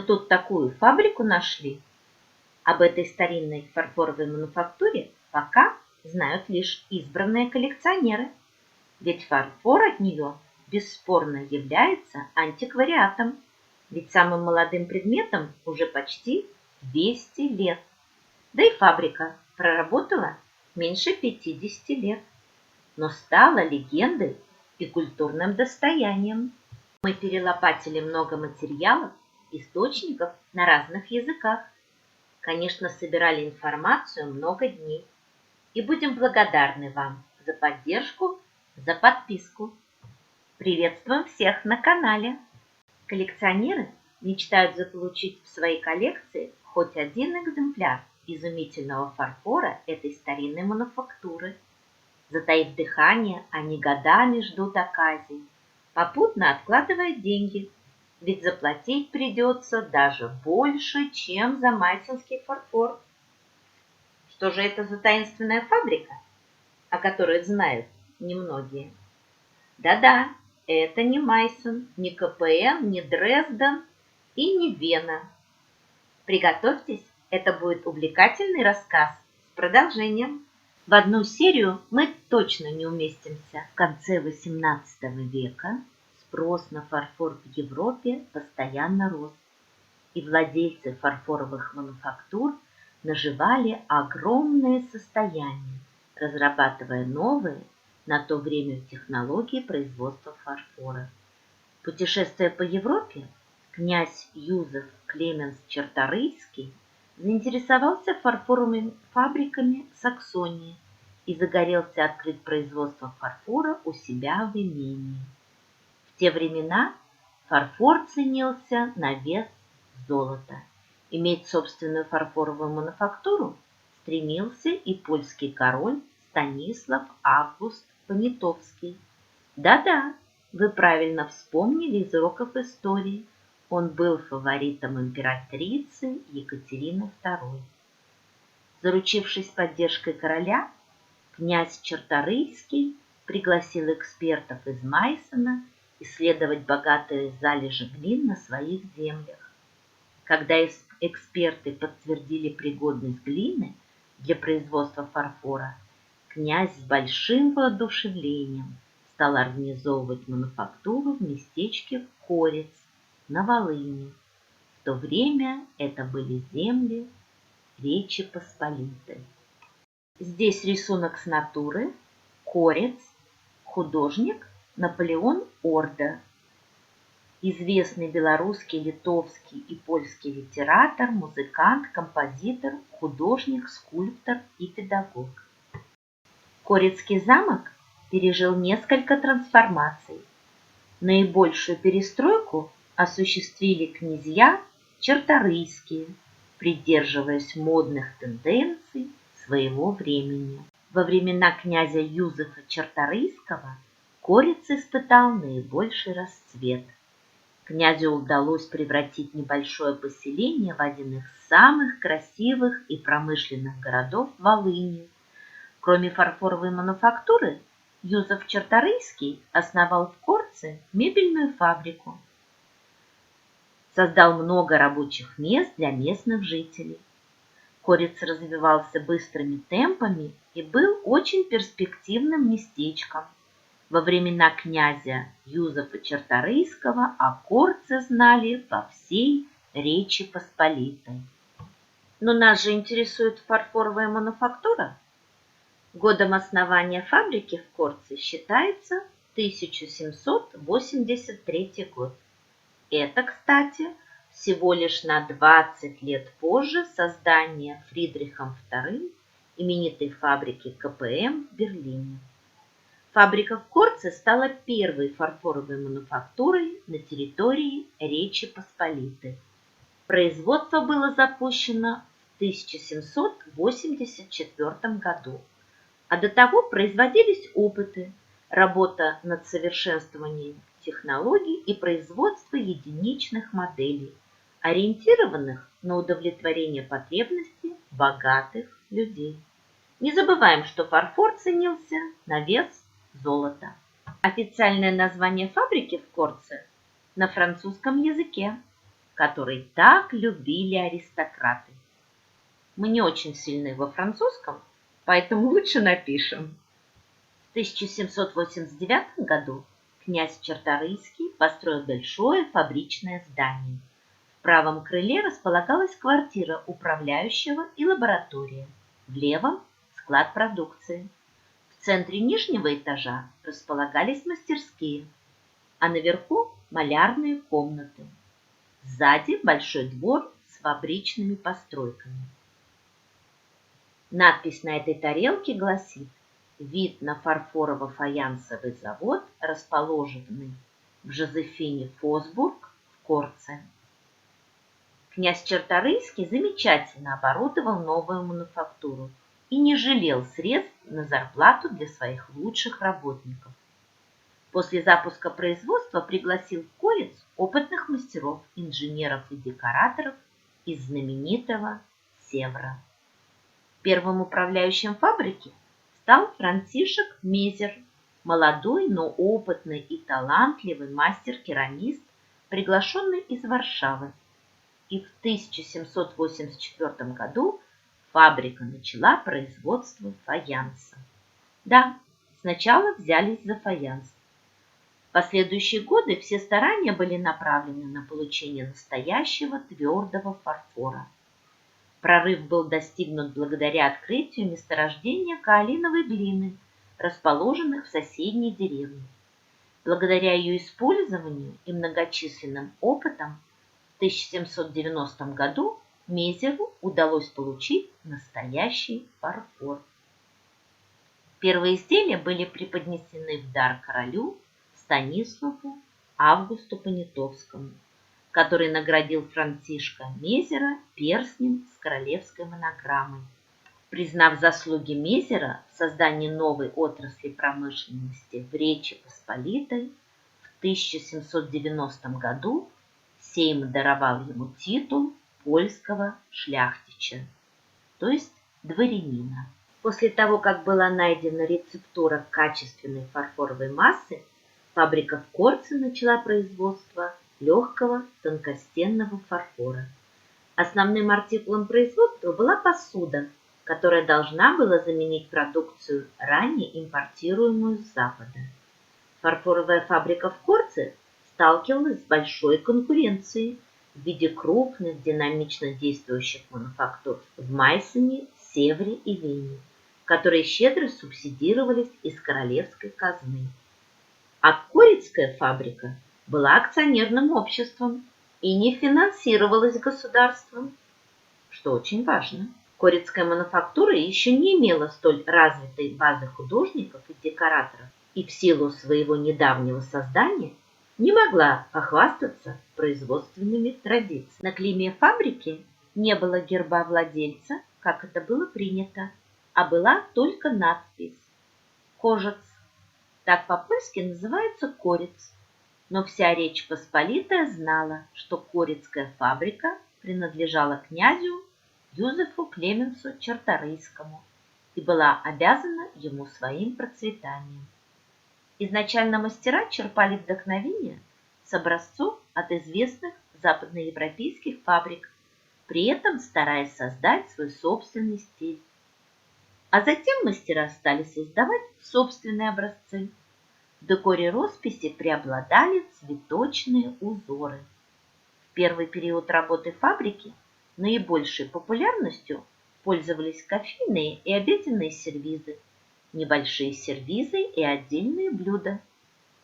тут такую фабрику нашли. Об этой старинной фарфоровой мануфактуре пока знают лишь избранные коллекционеры, ведь фарфор от нее бесспорно является антиквариатом, ведь самым молодым предметом уже почти 200 лет. Да и фабрика проработала меньше 50 лет, но стала легендой и культурным достоянием. Мы перелопатили много материалов, источников на разных языках. Конечно, собирали информацию много дней. И будем благодарны вам за поддержку, за подписку. Приветствуем всех на канале. Коллекционеры мечтают заполучить в своей коллекции хоть один экземпляр изумительного фарфора этой старинной мануфактуры. Затаив дыхание, они годами ждут оказий, попутно откладывая деньги, ведь заплатить придется даже больше, чем за майсонский фарфор. Что же это за таинственная фабрика, о которой знают немногие? Да-да, это не Майсон, не КПН, не Дрезден и не Вена. Приготовьтесь, это будет увлекательный рассказ с продолжением. В одну серию мы точно не уместимся. В конце XVIII века спрос на фарфор в Европе постоянно рос, и владельцы фарфоровых мануфактур наживали огромные состояния, разрабатывая новые на то время технологии производства фарфора. Путешествуя по Европе, князь Юзеф Клеменс Черторийский заинтересовался фарфоровыми фабриками Саксонии и загорелся открыть производство фарфора у себя в имении. В те времена фарфор ценился на вес золота. Иметь собственную фарфоровую мануфактуру стремился и польский король Станислав Август Понятовский. Да-да, вы правильно вспомнили из уроков истории. Он был фаворитом императрицы Екатерины II. Заручившись поддержкой короля, князь Черторийский пригласил экспертов из Майсона исследовать богатые залежи глин на своих землях. Когда эксперты подтвердили пригодность глины для производства фарфора, князь с большим воодушевлением стал организовывать мануфактуру в местечке Корец на Волыни. В то время это были земли Речи Посполитой. Здесь рисунок с натуры, Корец, художник Наполеон Орда, известный белорусский, литовский и польский литератор, музыкант, композитор, художник, скульптор и педагог. Корецкий замок пережил несколько трансформаций. Наибольшую перестройку осуществили князья Черторийские, придерживаясь модных тенденций своего времени. Во времена князя Юзефа Черторийского Корец испытал наибольший расцвет. Князю удалось превратить небольшое поселение в один из самых красивых и промышленных городов Волыни. Кроме фарфоровой мануфактуры, Юзеф Черторийский основал в Корце мебельную фабрику. Создал много рабочих мест для местных жителей. Корец развивался быстрыми темпами и был очень перспективным местечком. Во времена князя Юзефа Черторийского о Корце знали во всей Речи Посполитой. Но нас же интересует фарфоровая мануфактура. Годом основания фабрики в Корце считается 1783 год. Это, кстати, всего лишь на 20 лет позже создания Фридрихом II именитой фабрики КПМ в Берлине. Фабрика в Корце стала первой фарфоровой мануфактурой на территории Речи Посполитой. Производство было запущено в 1784 году, а до того производились опыты, работа над совершенствованием технологий и производство единичных моделей, ориентированных на удовлетворение потребностей богатых людей. Не забываем, что фарфор ценился на вес золота. Официальное название фабрики в Корце на французском языке. который так любили аристократы. Мы не очень сильны во французском, поэтому лучше напишем. В 1789 году князь Черторийский построил большое фабричное здание. В правом крыле располагалась квартира управляющего и лаборатория, в левом – склад продукции. В центре нижнего этажа располагались мастерские, а наверху – малярные комнаты. Сзади большой двор с фабричными постройками. Надпись на этой тарелке гласит: «Вид на фарфорово-фаянсовый завод, расположенный в Жозефине Фосбург в Корце». Князь Черторийский замечательно оборудовал новую мануфактуру и не жалел средств на зарплату для своих лучших работников. После запуска производства пригласил в Корец опытных мастеров, инженеров и декораторов из знаменитого Севра. Первым управляющим фабрики стал Франтишек Мезер, молодой, но опытный и талантливый мастер-керамист, приглашенный из Варшавы. И в 1784 году фабрика начала производство фаянса. Да, сначала взялись за фаянс. В последующие годы все старания были направлены на получение настоящего твердого фарфора. Прорыв был достигнут благодаря открытию месторождения каолиновой глины, расположенных в соседней деревне. Благодаря ее использованию и многочисленным опытам в 1790 году Мезеру удалось получить настоящий фарфор. Первые изделия были преподнесены в дар королю Станиславу Августу Понятовскому, который наградил Франтишка Мезера перстнем с королевской монограммой. Признав заслуги Мезера в создании новой отрасли промышленности в Речи Посполитой, в 1790 году Сейм даровал ему титул польского шляхтича, то есть дворянина. После того, как была найдена рецептура качественной фарфоровой массы, фабрика в Корце начала производство легкого тонкостенного фарфора. Основным артикулом производства была посуда, которая должна была заменить продукцию, ранее импортируемую с Запада. Фарфоровая фабрика в Корце сталкивалась с большой конкуренцией в виде крупных динамично действующих мануфактур в Майсене, Севре и Вене, которые щедро субсидировались из королевской казны. А Корецкая фабрика была акционерным обществом и не финансировалась государством, что очень важно. Корецкая мануфактура еще не имела столь развитой базы художников и декораторов и в силу своего недавнего создания не могла похвастаться производственными традициями. На клейме фабрики не было герба владельца, как это было принято, а была только надпись «Кожец». Так по-польски называется Корец, но вся Речь Посполитая знала, что Корецкая фабрика принадлежала князю Юзефу Клеменсу Черторийскому и была обязана ему своим процветанием. Изначально мастера черпали вдохновение с образцов от известных западноевропейских фабрик, при этом стараясь создать свой собственный стиль. А затем мастера стали создавать собственные образцы. В декоре росписи преобладали цветочные узоры. В первый период работы фабрики наибольшей популярностью пользовались кофейные и обеденные сервизы, небольшие сервизы и отдельные блюда.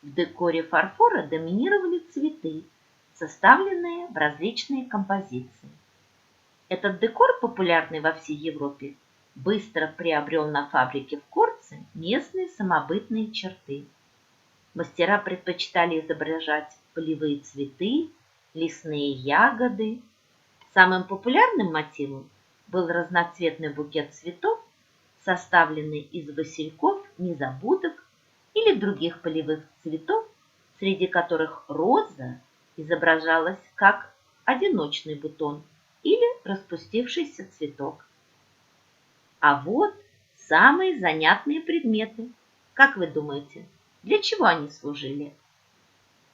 В декоре фарфора доминировали цветы, составленные в различные композиции. Этот декор, популярный во всей Европе, быстро приобрел на фабрике в Корце местные самобытные черты. Мастера предпочитали изображать полевые цветы, лесные ягоды. Самым популярным мотивом был разноцветный букет цветов, составленный из васильков, незабудок или других полевых цветов, среди которых роза изображалась как одиночный бутон или распустившийся цветок. А вот самые занятные предметы. Как вы думаете, для чего они служили?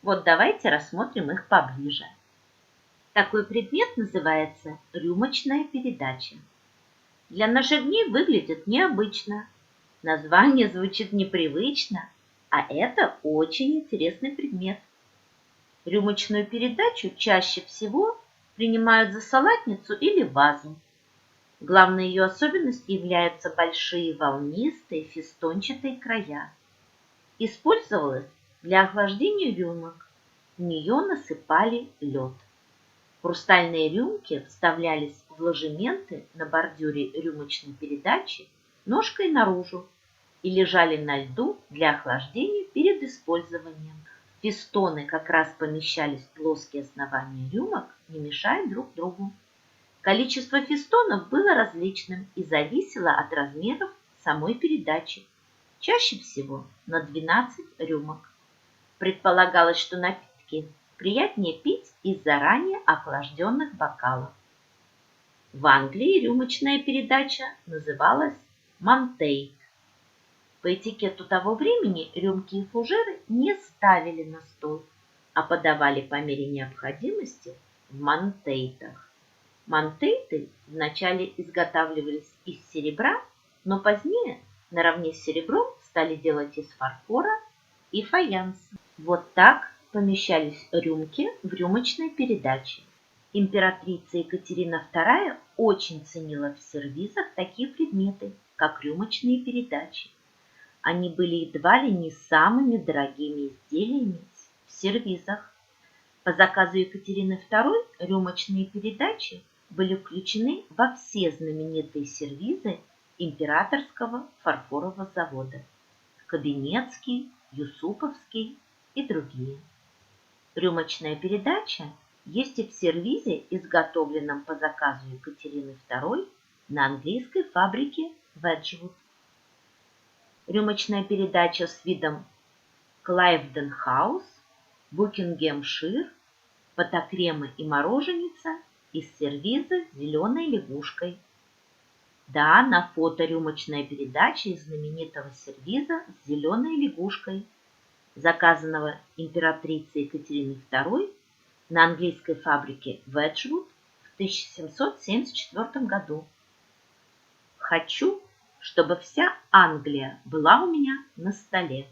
Вот давайте рассмотрим их поближе. Такой предмет называется рюмочная передача. Для наших дней выглядит необычно. Название звучит непривычно, а это очень интересный предмет. Рюмочную передачу чаще всего принимают за салатницу или вазу. Главной ее особенностью являются большие волнистые фестончатые края. Использовалась для охлаждения рюмок. В нее насыпали лед. Хрустальные рюмки вставлялись в ложементы на бордюре рюмочной передачи ножкой наружу и лежали на льду для охлаждения перед использованием. Фестоны как раз помещались в плоские основания рюмок, не мешая друг другу. Количество фестонов было различным и зависело от размеров самой передачи. Чаще всего на 12 рюмок. Предполагалось, что напитки приятнее пить из заранее охлажденных бокалов. В Англии рюмочная передача называлась мантейт. По этикету того времени рюмки и фужеры не ставили на стол, а подавали по мере необходимости в мантейтах. Мантейты вначале изготавливались из серебра, но позднее наравне с серебром стали делать из фарфора и фаянса. Вот так помещались рюмки в рюмочной передаче. Императрица Екатерина II очень ценила в сервизах такие предметы, как рюмочные передачи. Они были едва ли не самыми дорогими изделиями в сервизах. По заказу Екатерины II рюмочные передачи были включены во все знаменитые сервизы Императорского фарфорового завода – Кабинетский, Юсуповский и другие. Рюмочная передача есть и в сервизе, изготовленном по заказу Екатерины II на английской фабрике Wedgwood. Рюмочная передача с видом Клайвден Хаус, Букингемшир, Потокремы и мороженица из сервиза с зеленой лягушкой. Да, на фото рюмочная передача из знаменитого сервиза с зеленой лягушкой, заказанного императрицей Екатериной II на английской фабрике Wedgwood в 1774 году. «Хочу, чтобы вся Англия была у меня на столе».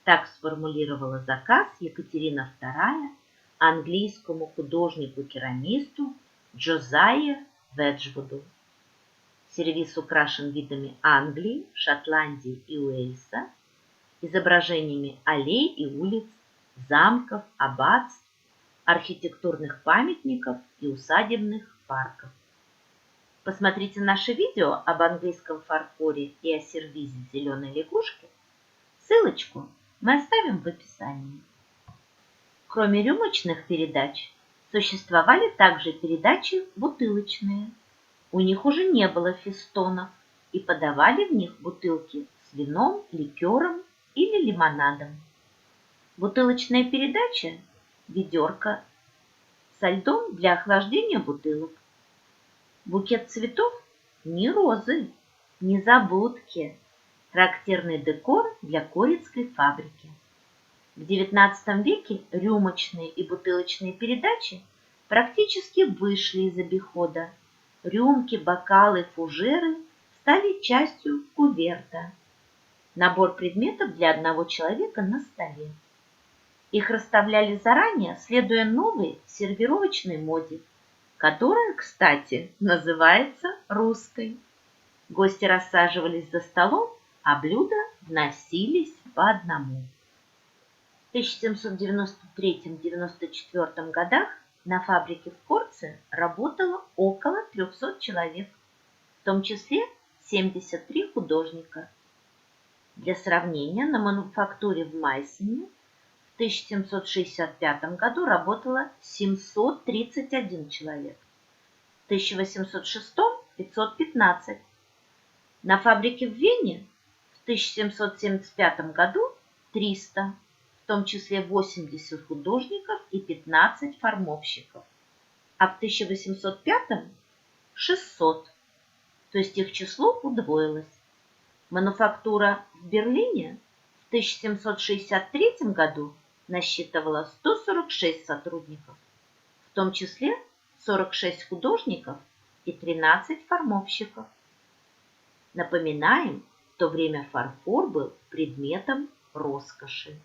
Так сформулировала заказ Екатерина II английскому художнику-керамисту Джозайе Веджвуду. Сервиз украшен видами Англии, Шотландии и Уэльса, изображениями аллей и улиц, замков, аббатств, архитектурных памятников и усадебных парков. Посмотрите наше видео об английском фарфоре и о сервизе зеленой лягушки. Ссылочку мы оставим в описании. Кроме рюмочных передач, существовали также передачи бутылочные. У них уже не было фестонов, и подавали в них бутылки с вином, ликером или лимонадом. Бутылочная передача – ведерко со льдом для охлаждения бутылок. Букет цветов – не розы, не забудки, характерный декор для корицкой фабрики. В XIX веке рюмочные и бутылочные передачи практически вышли из обихода. Рюмки, бокалы, фужеры стали частью куверта. Набор предметов для одного человека на столе. Их расставляли заранее, следуя новой сервировочной моде, которая, кстати, называется русской. Гости рассаживались за столом, а блюда вносились по одному. В 1793-94 годах на фабрике в Корце работало около 300 человек, в том числе 73 художника. Для сравнения, на мануфактуре в Майсене в 1765 году работало 731 человек, в 1806 – 515. На фабрике в Вене в 1775 году 300, в том числе 80 художников и 15 формовщиков, а в 1805 – 600, то есть их число удвоилось. Мануфактура в Берлине в 1763 году насчитывала 146 сотрудников, в том числе 46 художников и 13 формовщиков. Напоминаем, в то время фарфор был предметом роскоши.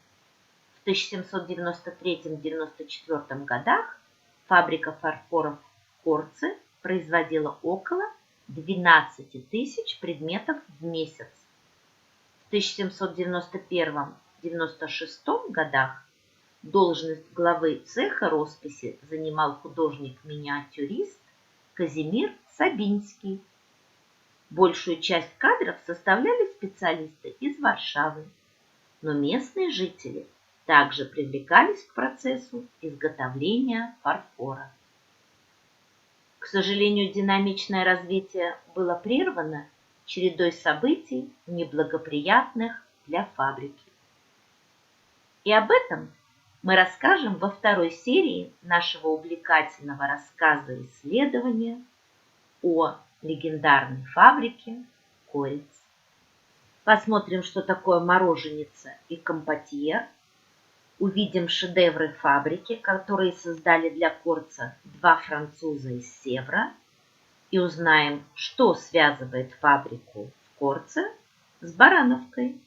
В 1793-94 годах фабрика фарфоров в Корце производила около 12 тысяч предметов в месяц. В 1791-96 годах должность главы цеха росписи занимал художник-миниатюрист Казимир Сабинский. Большую часть кадров составляли специалисты из Варшавы, но местные жители также привлекались к процессу изготовления фарфора. К сожалению, динамичное развитие было прервано чередой событий, неблагоприятных для фабрики. И об этом мы расскажем во второй серии нашего увлекательного рассказа-исследования о легендарной фабрике Корец. Посмотрим, что такое мороженица и компотьер. Увидим шедевры фабрики, которые создали для Корца два француза из Севра, и узнаем, что связывает фабрику в Корце с Барановкой.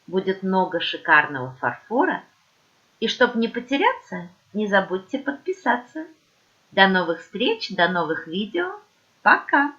Будет много шикарного фарфора, и чтобы не потеряться, не забудьте подписаться. До новых встреч, до новых видео. Пока!